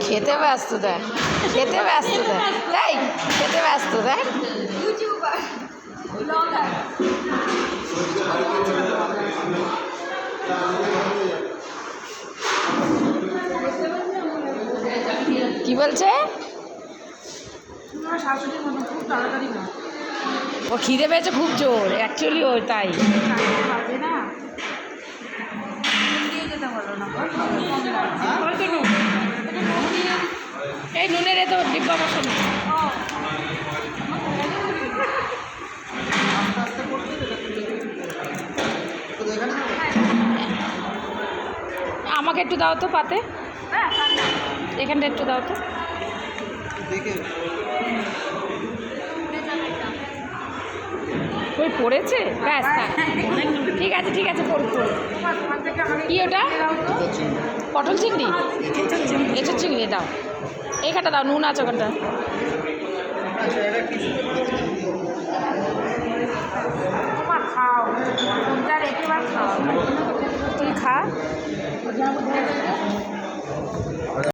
খেতে ব্যস্ত দেখ, খেতে ব্যস্ত দেখ, তাই খেতে ব্যস্ত দেখ। কি বলছে? ও খিদে পেয়েছে খুব জোর, অ্যাকচুয়ালি ও তাই। এই নুনের তো ডিব্বা বসানো। আমাকে একটু দাও তো পাতে, এখানটা একটু দাও তো। ওই পড়েছে, ব্যাস থাক। ঠিক আছে ঠিক আছে, পড়ুক পড়ুক। কি ওটা? পটল চিংড়ি, এঁচোর চিংড়ি দাও, এইখানটা দাও, নুন আছে ওখানটা। তুই খা।